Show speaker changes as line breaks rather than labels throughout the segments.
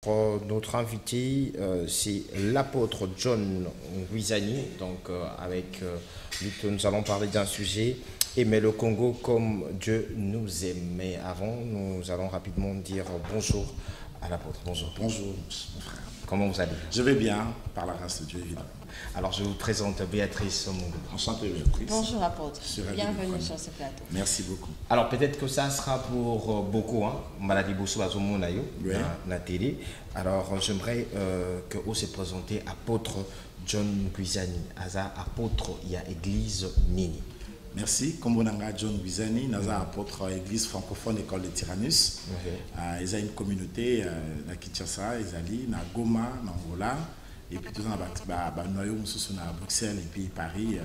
Notre invité, c'est l'apôtre John Guisani. Donc, avec lui, nous allons parler d'un sujet, aimer le Congo comme Dieu nous aime. Mais avant, nous allons rapidement dire bonjour à l'apôtre. Bonjour.
Bonjour, mon frère.
Comment vous allez?
Je vais bien, par la grâce de Dieu, évidemment.
Alors, je vous présente Béatrice Mungu.
Enchanté, Béatrice.
Bonjour, apôtre. Bienvenue sur ce plateau.
Merci beaucoup.
Alors, peut-être que ça sera pour beaucoup, hein, maladie Bosso Azomonayo, la télé. Alors, j'aimerais que vous se présentez apôtre John Guisani. Aza apôtre, il y a église Nini.
Merci. Comme on a John Guisani, nous avons apôtre église francophone école de Tyrannus. Ils ont une communauté à Kinshasa, ils ont à Goma, en Angola. Et puis, tous à noyau à Bruxelles et puis Paris.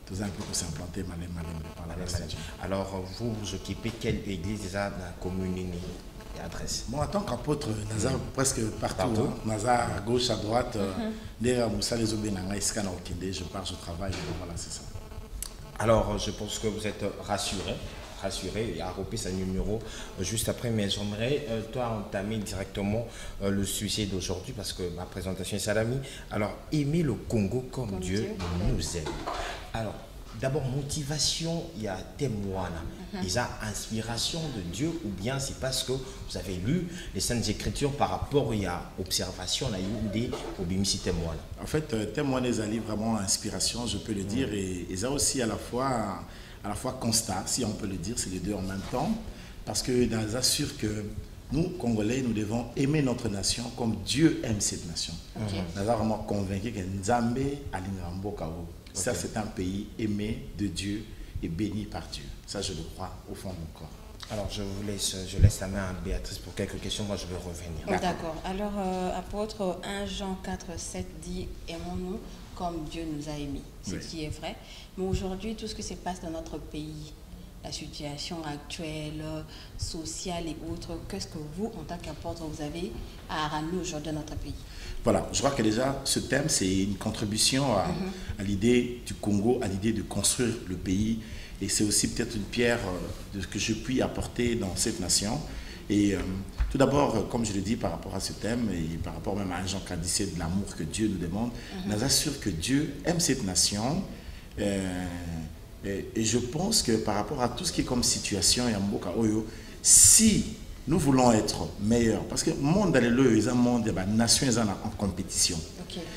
Tous un peu pour s'implanter par la grâce de Dieu.
Alors, vous occupez quelle église déjà dans la commune Nini et adresse?
Bon, en tant qu'apôtre, nous avons presque partout. Nous avons à gauche, à droite. Derrière Moussa, les Obénanga, je pars, je travaille. Voilà, c'est ça.
Alors, je pense que vous êtes rassuré, et à repier sa numéro juste après, mais j'aimerais toi entamer directement le sujet d'aujourd'hui parce que ma présentation est salami. Alors, aimer le Congo comme Dieu nous aime. Alors, d'abord, motivation, il y a témoin, il y a inspiration de Dieu, ou bien c'est parce que vous avez lu les Saintes Écritures par rapport à observation, à des témoin.
En fait, témoin des alliés vraiment inspiration, je peux le dire, et ça aussi à la fois constat, si on peut le dire, c'est les deux en même temps, parce que nous assure que nous, Congolais, nous devons aimer notre nation comme Dieu aime cette nation. Nous sommes vraiment convaincus que Nzambe Alingambo Kao. Ça, c'est un pays aimé de Dieu et béni par Dieu. Ça, je le crois au fond de mon corps.
Alors, je laisse la main à Béatrice pour quelques questions. Moi, je vais revenir.
D'accord. Alors, apôtre 1 Jean 4, 7 dit « Aimons-nous comme Dieu nous a aimés ». Ce qui est vrai. Mais aujourd'hui, tout ce qui se passe dans notre pays, la situation actuelle, sociale et autres, qu'est-ce que vous, en tant qu'apôtre, vous avez à ramener aujourd'hui dans notre pays?
Voilà, je crois que déjà, ce thème, c'est une contribution à l'idée du Congo, à l'idée de construire le pays. Et c'est aussi peut-être une pierre de ce que je puis apporter dans cette nation. Et tout d'abord, comme je le dis par rapport à ce thème, et par rapport même à Jean 4, 17, de l'amour que Dieu nous demande, nous assure que Dieu aime cette nation. Et je pense que par rapport à tout ce qui est comme situation, si nous voulons être meilleurs, parce que le monde est un monde, la nation est en compétition.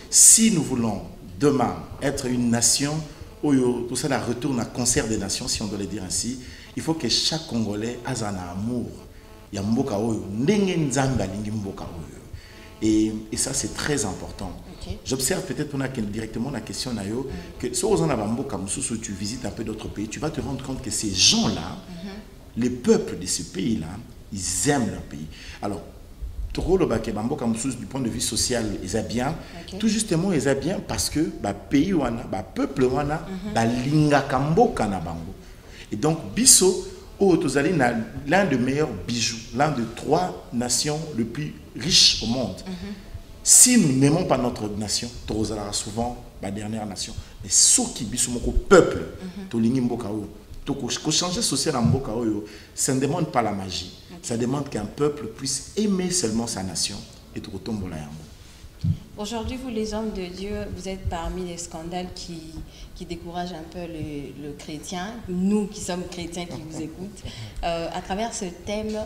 Si nous voulons demain être une nation, tout ça retourne à concert des nations, si on doit le dire ainsi, il faut que chaque Congolais ait un amour. Et ça, c'est très important. J'observe peut-être directement la question que si tu visites un peu d'autres pays, tu vas te rendre compte que ces gens-là, les peuples de ces pays-là, ils aiment leur pays. Alors, du point de vue social, ils aiment bien. Tout justement, ils aiment bien parce que le pays, le peuple, et donc, Bisso, l'un des meilleurs bijoux, l'un des 3 nations les plus riches au monde. Si nous n'aimons pas notre nation, nous serons souvent la dernière nation. Mais ceux qui sont le peuple, pour changer social en Mboka, ça ne demande pas la magie. Ça demande qu'un peuple puisse aimer seulement sa nation et tout retomber là.
Aujourd'hui, vous les hommes de Dieu, vous êtes parmi les scandales qui découragent un peu le chrétien, nous qui sommes chrétiens qui vous écoutent. À travers ce thème,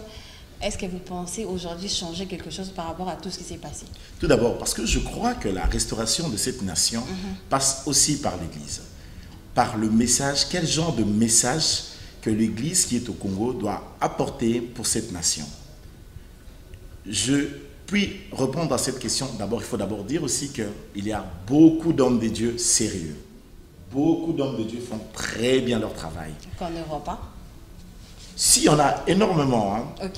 est-ce que vous pensez aujourd'hui changer quelque chose par rapport à tout ce qui s'est passé?
Tout d'abord, parce que je crois que la restauration de cette nation passe aussi par l'Église. Par le message, quel genre de message que l'Église qui est au Congo doit apporter pour cette nation. Je puis répondre à cette question. D'abord, il faut d'abord dire aussi qu'il y a beaucoup d'hommes de Dieu sérieux. Beaucoup d'hommes de Dieu font très bien leur travail.
Qu'en Europe, hein?
Si, on a énormément. Hein.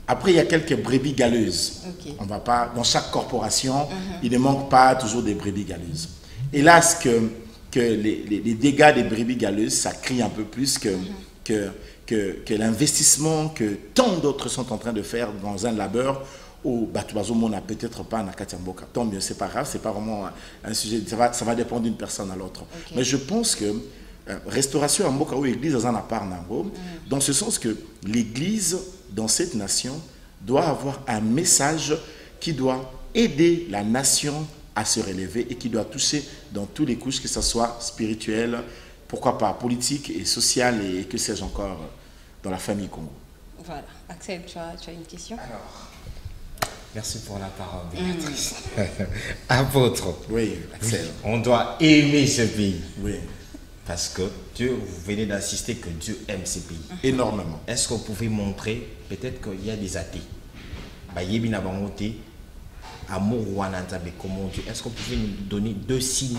Après, il y a quelques brebis galeuses. On va pas, dans chaque corporation, il ne manque pas toujours des brebis galeuses. Hélas, que les dégâts des brebis galeuses, ça crie un peu plus que l'investissement que tant d'autres sont en train de faire dans un labeur où on n'a peut-être pas un Katiamboka. Tant mieux, c'est pas grave, c'est pas vraiment un sujet, ça va dépendre d'une personne à l'autre. Mais je pense que restauration en Mboka ou église dans un appart dans ce sens que l'église dans cette nation doit avoir un message qui doit aider la nation à se relever et qui doit toucher dans toutes les couches, que ce soit spirituel, pourquoi pas politique et social et que sais-je encore dans la famille Congo.
Voilà. Axel, tu as une question?
Alors, merci pour la parole, Béatrice. Apôtre,
Oui, Axel.
on doit aimer ce pays.
Oui,
Parce que Dieu, vous venez d'insister que Dieu aime ce pays.
énormément.
Est-ce que vous pouvez montrer, peut-être qu'il y a des athées, amour comment Dieu. Est-ce que vous pouvez nous donner 2 signes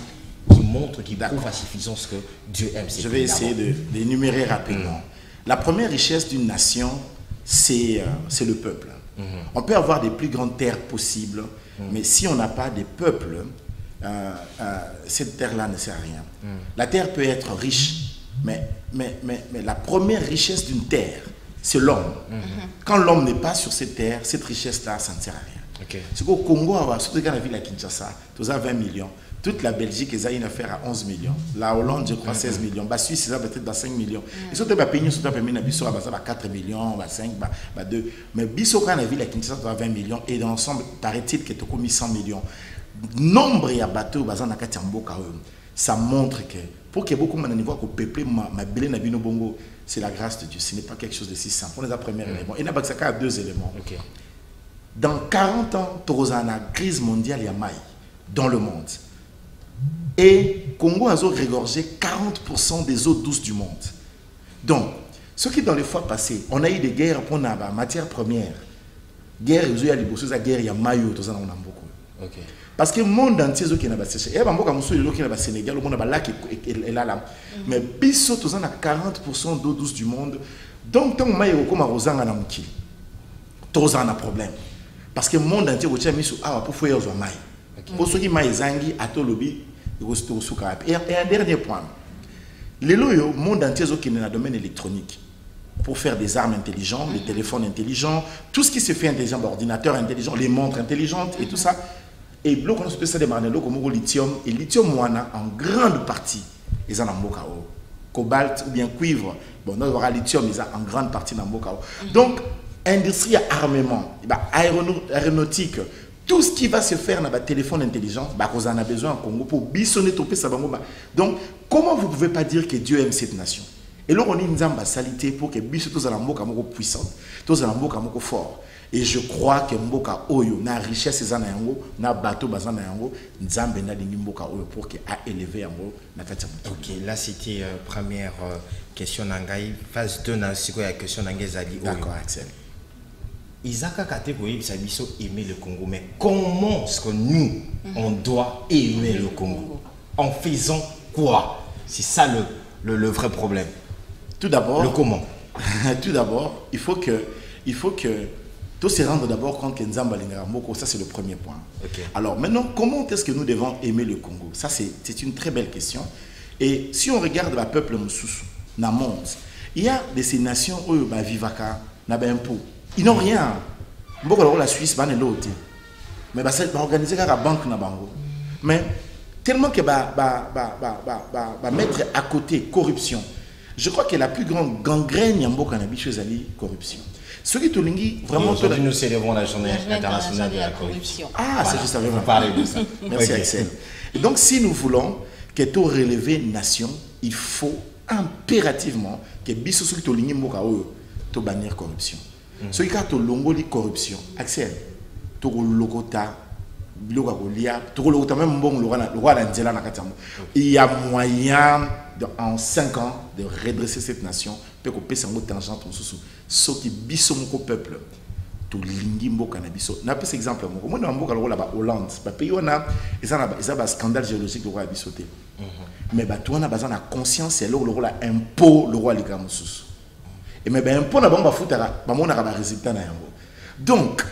qui montrent, qui prouvent à suffisance que Dieu aime ce pays?
Je vais essayer d'énumérer rapidement. La première richesse d'une nation, c'est le peuple. On peut avoir des plus grandes terres possibles, mais si on n'a pas des peuples, cette terre-là ne sert à rien. La terre peut être riche, mais la première richesse d'une terre, c'est l'homme. Quand l'homme n'est pas sur cette terre, cette richesse-là, ça ne sert à rien.
Okay.
C'est qu'au Congo, surtout dans la ville de Kinshasa, tu as 20 millions. Toute la Belgique, ils ont une affaire à 11 millions. La Hollande, je crois, 16 millions. La Suisse, ils ont peut-être 5 millions. Ils sont payés, ils sont payés 4 millions, 5, 2. Mais Bisso, quand la ville de Kinshasa, tu as 20 millions. Et dans l'ensemble, paraît-il que tu as mis 100 millions. Nombre de bateaux, ça montre que pour que beaucoup de gens peuplent ma belle Nabino Bongo, c'est la grâce de Dieu. Ce n'est pas quelque chose de si simple. On est le premier élément. Il y a 2 éléments.
Okay.
Dans 40 ans, tu auras une crise mondiale dans le monde. Et Congo a régorgé 40% des eaux douces du monde. Donc, ce qui dans les fois passées, on a eu des guerres pour la matière première. Guerre, il y a des guerres, il y a maillot, tout ça, on a beaucoup.
Okay.
Parce que le monde entier, il y a des séché. Il y a des Sénégal, le monde a lac et là. Mais biso, tout ça, on a 40% d'eau douce du monde. Donc, tant que maillot, comme à Rosan, on a tout ça, on a un problème. Parce que le monde entier, il y a mis sur pour faire des mailles. Pour ceux qui ont zangi, à tout lobby, et un dernier point. Le monde entier qui est dans le domaine électronique pour faire des armes intelligentes, des téléphones intelligents, tout ce qui se fait intelligent, ordinateurs intelligents, les montres intelligentes et tout ça. Et l'eau qu'on peut se démarrer comme le lithium. Et le lithium, en grande partie, ils ont un cobalt ou bien cuivre. Bon, nous aura lithium, ils ont en grande partie dans le Donc, industrie armement, aéronautique, tout ce qui va se faire dans le téléphone intelligent, vous en avez besoin en Congo pour bissonner, toper ça. Donc, comment vous ne pouvez pas dire que Dieu aime cette nation? Et là, on a une salité pour que Bissot tous en Mboka moko puissante, tous en Mboka moko fort. Et je crois que Mboka Oyo, na richesse en yango, na bateau bazan yango, nzambe na lingi Mboka Oyo pour que a élevé yango na kati.
Ok, là c'était première question nangai, phase 2 na siko ya question nangai zali.
D'accord, Axel.
Isaka catégorie Biso aimer le Congo, mais comment est-ce que nous on doit aimer le Congo? En faisant quoi? C'est ça le vrai problème.
Tout d'abord,
le comment?
Tout d'abord, il faut que tout se rendre d'abord compte que Nzamba Moko, ça c'est le premier point.
Okay.
Alors maintenant, comment est-ce que nous devons aimer le Congo? Ça c'est une très belle question. Et si on regarde le peuple Moussous, dans le monde, il y a de ces nations où Vivaka, Nabempo, ils n'ont rien. La Suisse, mais c'est organisé par la banque na bango. Mais tellement que mettre à côté corruption. Je crois que la plus grande gangrène en Bokanabi chez Ali, corruption. Ce qui est vraiment.
Aujourd'hui, nous célébrons la journée internationale de la corruption.
Ah,
voilà,
c'est juste avec
vous parlez de ça.
Merci, okay. Axel. Et donc, si nous voulons que tout relever nation, il faut impérativement que Bissot qui est ligné to bannir corruption. Ce qui est longoli corruption, Axel, to logota, même bon le roi d'Anzela na Katamo. Il y a moyen en 5 ans de redresser cette nation, peut qu'on passe en mode tangente en sous. Ce qui biso mon peuple, to lingi mboka na biso. Na pese exemple mon. Moi na mboka le là-bas Hollande, ba pays on a ils ont un scandale géologique le roi bisoté. Mais ba toi on a besoin de conscience et le roi impôt le roi ligamusus. Et mais ben impôt na ba futara, ba mona ba résultat na yango. Donc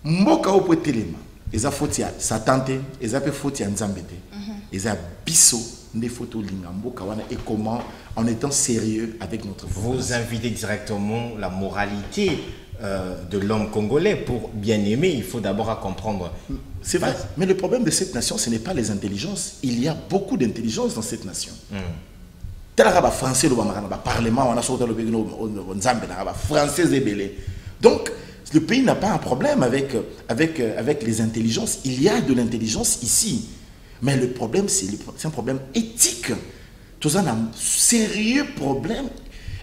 mboka au potelema, ils a faute ya satante, ils a fait faute ya nzambete. Ils a biso des photos lingamboka wana et comment en étant sérieux avec notre
vous invitez directement la moralité de l'homme congolais. Pour bien aimer, il faut d'abord comprendre.
C'est vrai, mais le problème de cette nation, ce n'est pas les intelligences. Il y a beaucoup d'intelligence dans cette nation. Français, le parlement, on a sorti le français et belé. Donc, Le pays n'a pas un problème avec les intelligences. Il y a de l'intelligence ici. Mais le problème, c'est un problème éthique. Tout ça, a un sérieux problème.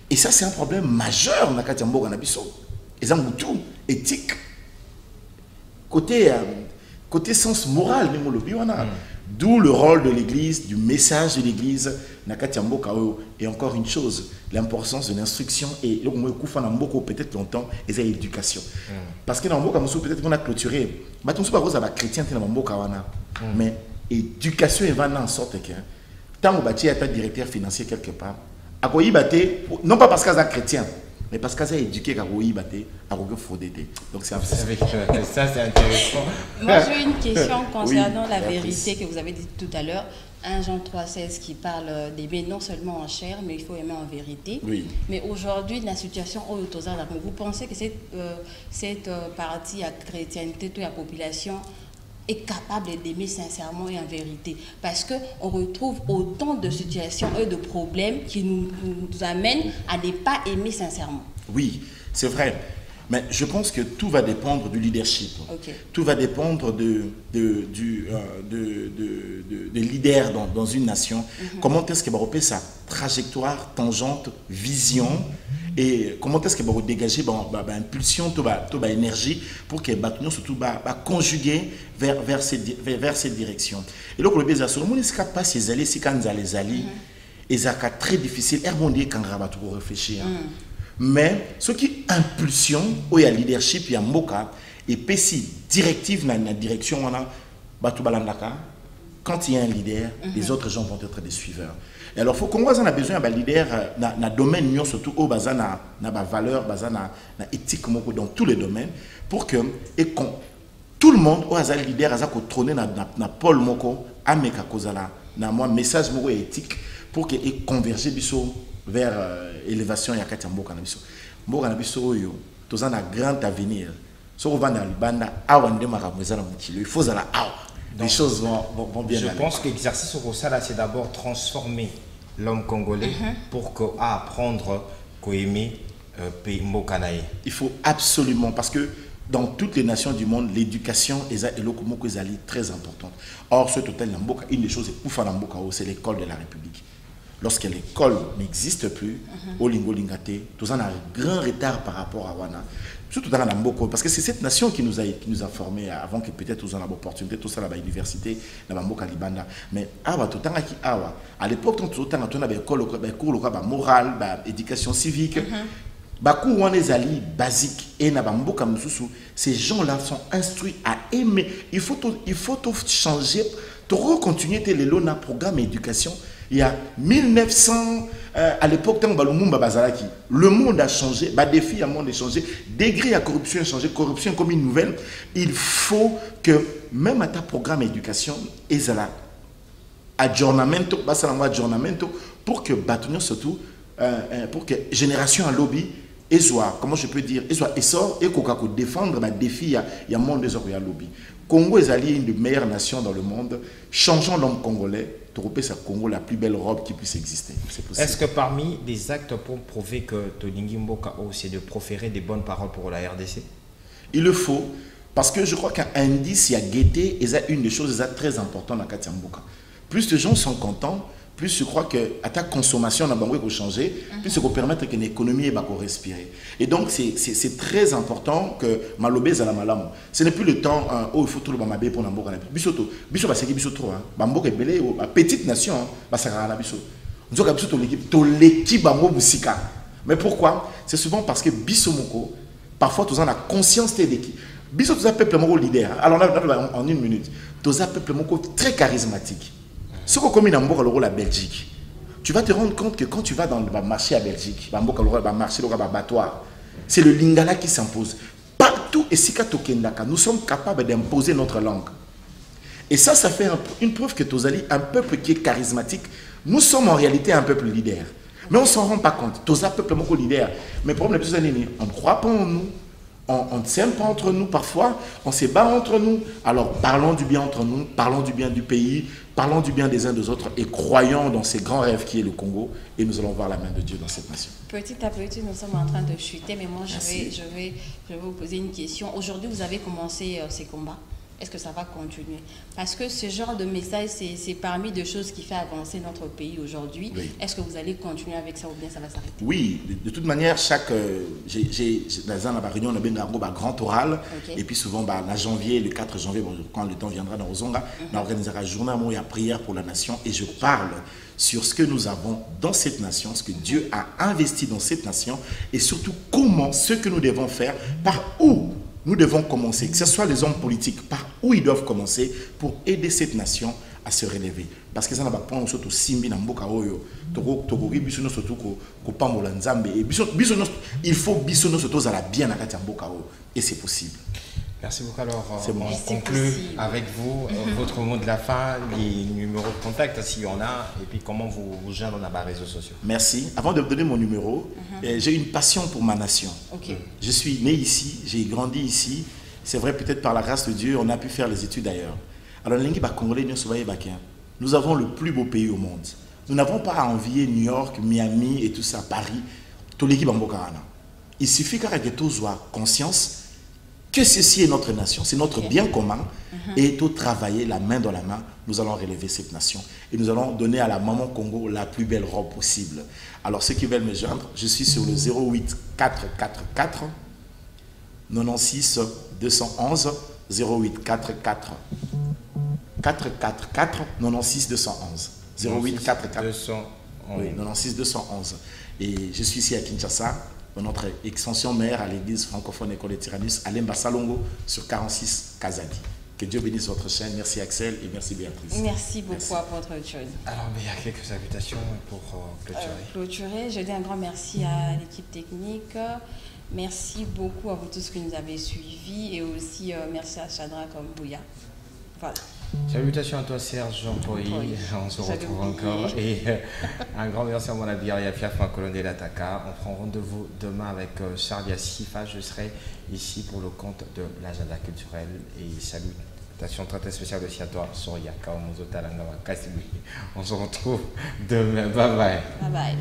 Et ça, c'est un problème majeur dans Katiambo Ganabiso. Et ça, tout éthique. Côté sens moral, d'où le rôle de l'Église, du message de l'Église. Et encore une chose, l'importance de l'instruction et peut-être longtemps, et c'est l'éducation. Parce que dans le peut-être qu'on a clôturé, mais l'éducation est en sorte que tant que tu es directeur financier quelque part, non pas parce qu'il est chrétien, mais parce qu'il est éduqué à frauder. Donc c'est
ça, c'est intéressant.
Moi, j'ai une question concernant la vérité que vous avez dit tout à l'heure. 1 Jean 3,16 qui parle d'aimer non seulement en chair, mais il faut aimer en vérité.
Oui.
Mais aujourd'hui, la situation au Tozala, vous pensez que cette partie à chrétienté, toute la population est capable d'aimer sincèrement et en vérité? Parce qu'on retrouve autant de situations et de problèmes qui nous amènent à ne pas aimer sincèrement.
Oui, c'est vrai. Mais je pense que tout va dépendre du leadership.
Okay.
Tout va dépendre des leaders dans une nation. Comment est-ce qu'il va repérer sa trajectoire, tangente, vision, et comment est-ce qu'il va dégager impulsion, énergie pour que nous surtout conjuguer vers cette direction. Et donc le baiser sur le monde, c'est pas ces alliés, c'est quand les alliés, et c'est très difficile. Herbondier quand on va tout réfléchir. Mais ce qui impulsion, où il y a leadership, il y a moka, et si directive dans la direction, quand il y a un leader, les autres gens vont être des suiveurs. Et alors, il faut qu'on a besoin d'un leader dans le domaine, surtout au bazar, dans la valeur, dans l'éthique, dans tous les domaines, pour que tout le monde, au hasard, leader, à trôner dans Paul Moko, à Meka Kozala, dans un message éthique, pour qu'il converge vers l'élévation de Katiambo Kanabiso. Mbo Kanabiso, tout ça a un grand avenir. Si on va dans le banda, il faut que les choses vont bien.
Je pense que l'exercice au Rosala, c'est d'abord transformer l'homme congolais pour apprendre à aimer Mbo Kanaye.
Il faut absolument, parce que dans toutes les nations du monde, l'éducation est très importante. Or, ce total, une des choses, c'est l'école de la République. Lorsque l'école n'existe plus, au Lingo-Lingate, tout ça a un grand retard par rapport à Wana. Surtout dans la Mboko, parce que c'est cette nation qui nous a formés avant que peut-être nous avons l'opportunité, tout ça dans l'université, dans la Mboka Libanda. Mais à l'époque, tout le temps, on avait cours morale, éducation civique, cours on les alliés basiques et na Mboka Mususu, ces gens-là sont instruits à aimer. Il faut tout changer, tout recontinuer le programme d'éducation. Il y a 1900, à l'époque, le monde a changé, le défi a changé, degré à corruption a changé, corruption comme une nouvelle. Il faut que même à ta programme d'éducation, il y a adjournamento, pour que surtout, pour que génération à lobby, et soit, comment je peux dire, et soit essor et qu'on défendre le défi, il y a monde des lobby. Congo est allié une des meilleures nations dans le monde. Changeons l'homme congolais. C'est Congo la plus belle robe qui puisse exister.
Est-ce que parmi les actes pour prouver que Tolingi Mboka c'est de proférer des bonnes paroles pour la RDC?
Il le faut, parce que je crois qu'un indice, il y a guetté, et c'est une des choses très importantes dans Katiamboka. Plus les gens sont contents, plus je crois que à ta consommation va changer, plus ça va permettre qu'une économie va respirer. Et donc c'est très important que malobé à la malam. Ce n'est plus le temps où il faut tout le monde pour n'amboka. Bisoto, biso va se biso trop hein. Bamboka belé petite nation va se rara biso. Nous avons l'équipe to l'équipe bango musika. Mais pourquoi? C'est souvent parce que biso moko parfois tous en a conscience de l'équipe. Biso tous un peuple moko leader. Alors là en une minute, tous un peuple moko très charismatique. Ce qu'on comme dans la Belgique, tu vas te rendre compte que quand tu vas dans le marché à Belgique, c'est le lingala qui s'impose. Partout, et si nous sommes capables d'imposer notre langue. Et ça fait une preuve que Tozali, un peuple qui est charismatique, nous sommes en réalité un peuple leader. Mais on ne s'en rend pas compte. Toza peuple moko leader. Mais le problème, on ne croit pas en nous. On ne s'aime pas entre nous parfois, on se bat entre nous. Alors parlons du bien entre nous, parlons du bien du pays, parlons du bien des uns des autres et croyons dans ces grands rêves qui est le Congo et nous allons voir la main de Dieu dans cette nation.
Petit à petit, nous sommes en train de chuter, mais moi je vais vous poser une question. Aujourd'hui, vous avez commencé ces combats. Est-ce que ça va continuer? Parce que ce genre de message, c'est parmi des choses qui fait avancer notre pays aujourd'hui. Oui. Est-ce que vous allez continuer avec ça ou bien ça va s'arrêter? Oui,
de toute manière, chaque... dans la réunion, on a un grand oral. Okay. Et puis souvent, en janvier, le 4 janvier, bon, quand le temps viendra dans Ozonga, on organisera un journée où il y a prière pour la nation. Et je parle sur ce que nous avons dans cette nation, ce que Dieu a investi dans cette nation. Et surtout, comment, ce que nous devons faire, par où nous devons commencer, que ce soit les hommes politiques, par où ils doivent commencer pour aider cette nation à se relever. Parce que ça n'a pas prendre surtout simbi na mboka oyo, tokoki bisono surtout ko pambola nzambe et il faut bisono surtout à la bien na kati mboka oyo et c'est possible.
Merci beaucoup. Alors, on conclut avec vous votre mot de la fin, les numéros de contact s'il y en a, et puis comment vous joindre dans les réseaux sociaux.
Merci. Avant de vous donner mon numéro, j'ai une passion pour ma nation. Je suis né ici, j'ai grandi ici. C'est vrai, peut-être par la grâce de Dieu, on a pu faire les études ailleurs. Alors, nous avons le plus beau pays au monde. Nous n'avons pas à envier New York, Miami et tout ça, Paris. Il suffit que tous aient conscience que ceci est notre nation, c'est notre bien commun et tout travailler la main dans la main, nous allons relever cette nation et nous allons donner à la maman Congo la plus belle robe possible. Alors ceux qui veulent me joindre, je suis sur le 08 444 96 211 08 44 444 96 211 08 44 96 211 et je suis ici à Kinshasa. Notre extension mère à l'église francophone École de Tyrannus, à Lemba Salongo, sur 46 Kazadi. Que Dieu bénisse votre chaîne. Merci Axel et merci Béatrice.
Merci beaucoup à votre chose.
Alors, il y a quelques invitations pour clôturer.
Je dis un grand merci à l'équipe technique. Merci beaucoup à vous tous qui nous avez suivis et aussi merci à Chadra comme Bouya. Voilà.
Salutations à toi Serge Jean-Paul, on se retrouve encore et un grand merci à mon ami Fiaf, ma colonne de l'Ataka. On prend rendez-vous demain avec Charles Yassifa, je serai ici pour le compte de l'agenda culturel et salutations très spéciales aussi à toi Soria Kaomozo Talanga. On se retrouve demain, bye bye.
Bye bye.